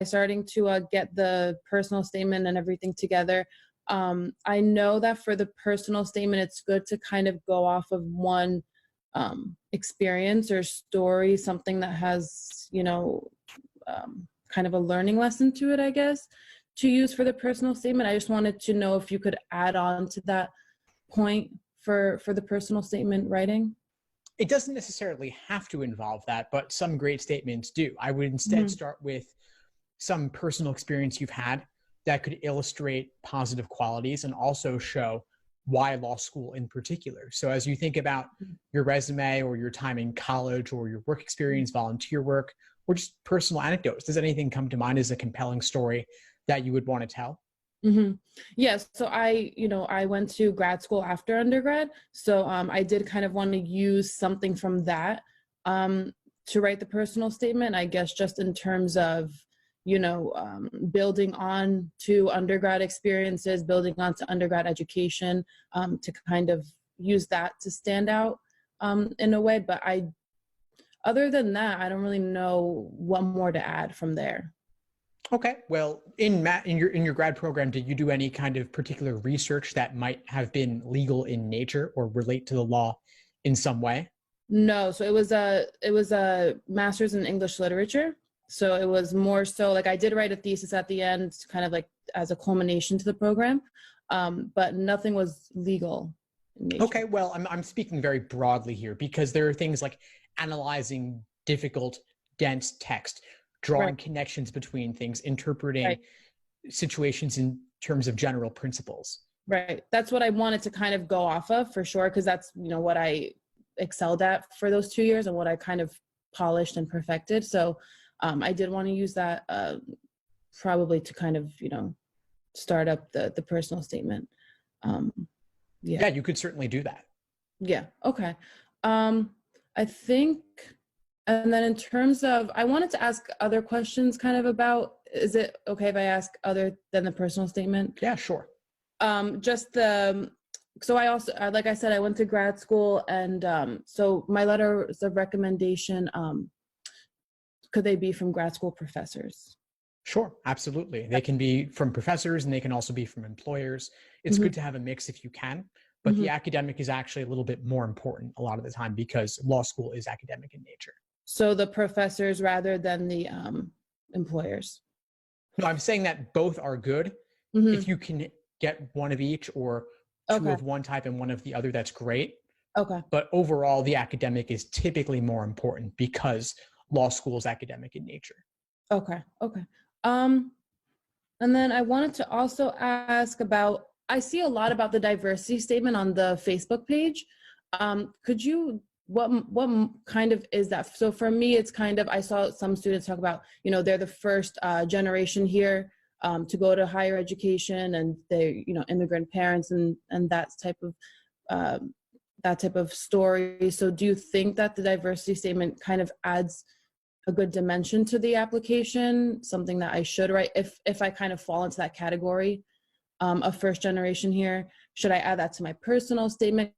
Starting to get the personal statement and everything together. I know that for the personal statement, it's good to kind of go off of one experience or story, something that has, kind of a learning lesson to it, I guess, to use for the personal statement. I just wanted to know if you could add on to that point for the personal statement writing. It doesn't necessarily have to involve that, but some great statements do. I would instead start with some personal experience you've had that could illustrate positive qualities and also show why law school in particular. So as you think about your resume or your time in college or your work experience, volunteer work, or just personal anecdotes, does anything come to mind as a compelling story that you would want to tell? Yes. So I went to grad school after undergrad. So I did kind of want to use something from that to write the personal statement, I guess, just in terms of building on to undergrad experiences, building on to undergrad education, to kind of use that to stand out in a way. But other than that, I don't really know what more to add from there. Okay. Well, in your grad program, did you do any kind of particular research that might have been legal in nature or relate to the law in some way? No. So it was a master's in English literature. So it was more so like I did write a thesis at the end, kind of like as a culmination to the program, but nothing was legal in nature. Okay, well, I'm speaking very broadly here because there are things like analyzing difficult, dense text, drawing connections between things, interpreting situations in terms of general principles. Right. That's what I wanted to kind of go off of for sure, because that's, what I excelled at for those 2 years and what I kind of polished and perfected. So I did want to use that probably to kind of, start up the personal statement. Yeah, you could certainly do that. Yeah. Okay. I think, and then in terms of, I wanted to ask other questions kind of about, is it okay if I ask other than the personal statement? Yeah, sure. So I also, like I said, I went to grad school, and so my letters of recommendation, could they be from grad school professors? Sure, absolutely. They can be from professors and they can also be from employers. It's good to have a mix if you can, but the academic is actually a little bit more important a lot of the time because law school is academic in nature. So the professors rather than the employers? No, I'm saying that both are good. If you can get one of each or two of one type and one of the other, that's great. Okay. But overall, the academic is typically more important because law school is academic in nature. Okay. And then I wanted to also ask about, I see a lot about the diversity statement on the Facebook page. What kind of is that? So for me, it's kind of, I saw some students talk about, they're the first generation here to go to higher education, and they, immigrant parents and that type of story. So do you think that the diversity statement kind of adds a good dimension to the application, something that I should write if I kind of fall into that category of first generation here? Should I add that to my personal statement?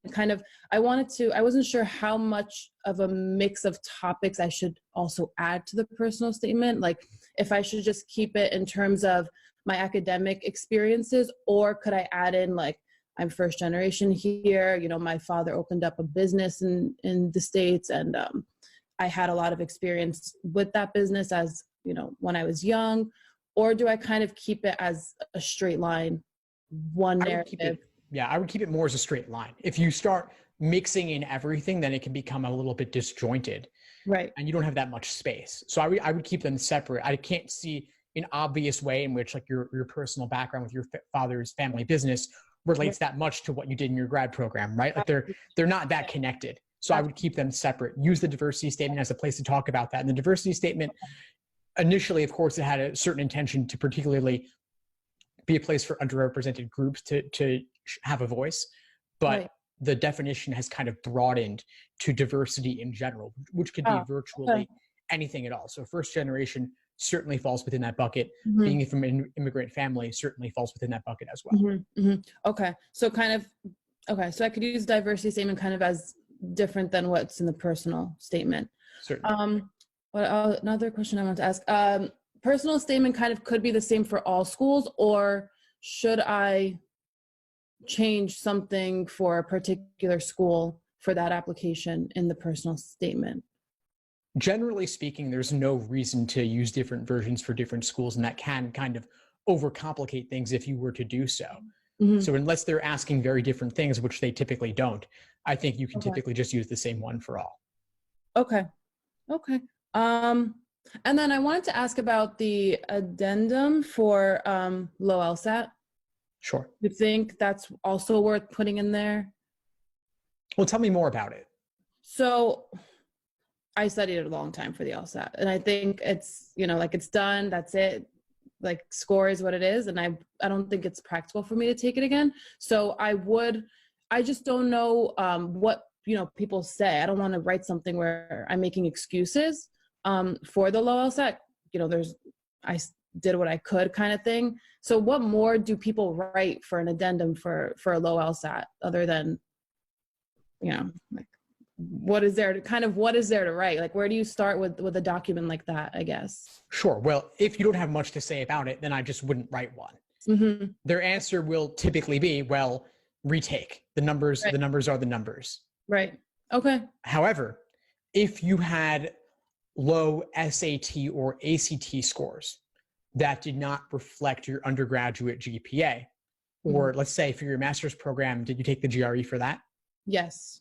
I wasn't sure how much of a mix of topics I should also add to the personal statement. Like if I should just keep it in terms of my academic experiences, or could I add in like, I'm first generation here, my father opened up a business in the States, and I had a lot of experience with that business as, when I was young? Or do I kind of keep it as a straight line, one narrative? I would keep it more as a straight line. If you start mixing in everything, then it can become a little bit disjointed. Right. And you don't have that much space. So I would keep them separate. I can't see an obvious way in which like your personal background with your father's family business relates that much to what you did in your grad program, right? Like they're not that connected. So I would keep them separate. Use the diversity statement as a place to talk about that. And the diversity statement, initially, of course, it had a certain intention to particularly be a place for underrepresented groups to have a voice. But the definition has kind of broadened to diversity in general, which could be virtually anything at all. So first generation certainly falls within that bucket. Being from an immigrant family certainly falls within that bucket as well. Okay. So kind of Okay, so I could use diversity statement kind of as different than what's in the personal statement. Certainly. Another question I want to ask. Personal statement kind of could be the same for all schools, or should I change something for a particular school for that application in the personal statement? Generally speaking, there's no reason to use different versions for different schools, and that can kind of overcomplicate things if you were to do so. Mhm. So unless they're asking very different things, which they typically don't, I think you can Okay. typically just use the same one for all. Okay. Okay. And then I wanted to ask about the addendum for low LSAT. Sure. You think that's also worth putting in there? Well, tell me more about it. So I studied it a long time for the LSAT, and I think it's, like it's done, that's it. Like, score is what it is, and I don't think it's practical for me to take it again. So I just don't know what people say. I don't want to write something where I'm making excuses for the low LSAT. I did what I could kind of thing. So what more do people write for an addendum for a low LSAT other than, like, what is there to write? Like, where do you start with a document like that, I guess? Sure. Well, if you don't have much to say about it, then I just wouldn't write one. Mm-hmm. Their answer will typically be, well, retake. The numbers, Right. The numbers are the numbers. Right. Okay. However, if you had low SAT or ACT scores that did not reflect your undergraduate GPA, or let's say for your master's program, did you take the GRE for that? Yes.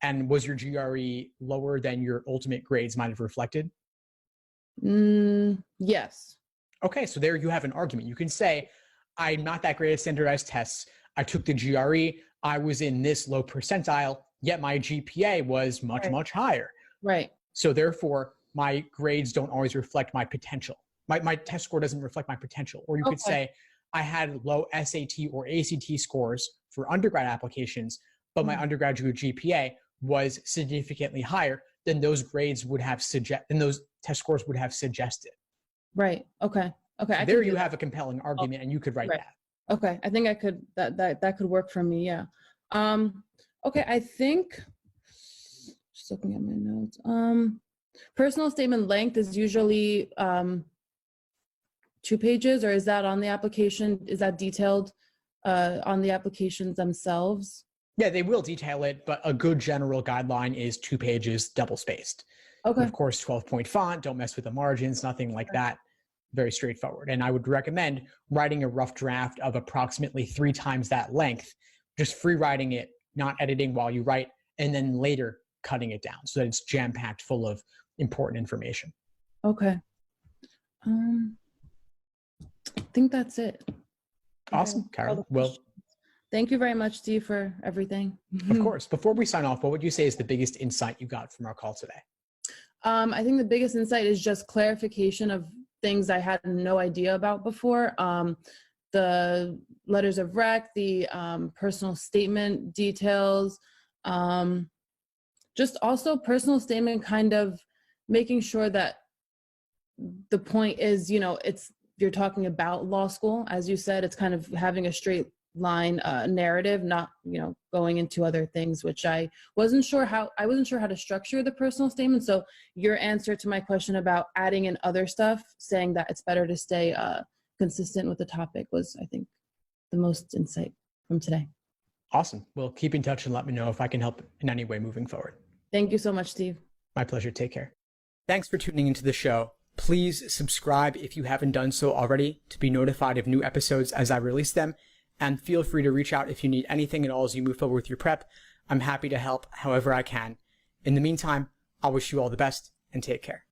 And was your GRE lower than your ultimate grades might have reflected? Yes. Okay, so there you have an argument. You can say, I'm not that great at standardized tests. I took the GRE. I was in this low percentile, yet my GPA was much, Right. much higher. Right. So therefore, my grades don't always reflect my potential. My test score doesn't reflect my potential. Or you could say, I had low SAT or ACT scores for undergrad applications, but my undergraduate GPA was significantly higher than those grades would have than those test scores would have suggested. Right. Okay. Okay. There you have a compelling argument, and you could write Right. that. Okay. I think I could, that could work for me. Yeah. Okay. I think, just looking at my notes, personal statement length is usually 2 pages, or is that on the application? Is that detailed on the applications themselves? Yeah, they will detail it, but a good general guideline is 2 pages, double spaced. Okay. And of course, 12-point font, don't mess with the margins, nothing like that. Very straightforward. And I would recommend writing a rough draft of approximately 3 times that length, just free writing it, not editing while you write, and then later cutting it down so that it's jam-packed full of important information. Okay. I think that's it. Awesome, Carol. Well, thank you very much, Steve, for everything. of course. Before we sign off, what would you say is the biggest insight you got from our call today? I think the biggest insight is just clarification of things I had no idea about before. The letters of rec, the personal statement details, just also personal statement, kind of making sure that the point is, you're talking about law school. As you said, it's kind of having a straight line narrative, not going into other things, which I wasn't sure how to structure the personal statement. So your answer to my question about adding in other stuff, saying that it's better to stay consistent with the topic, was, I think, the most insight from today. Awesome. Well, keep in touch and let me know if I can help in any way moving forward. Thank you so much, Steve. My pleasure. Take care. Thanks for tuning into the show. Please subscribe if you haven't done so already to be notified of new episodes as I release them. And feel free to reach out if you need anything at all as you move forward with your prep. I'm happy to help however I can. In the meantime, I'll wish you all the best and take care.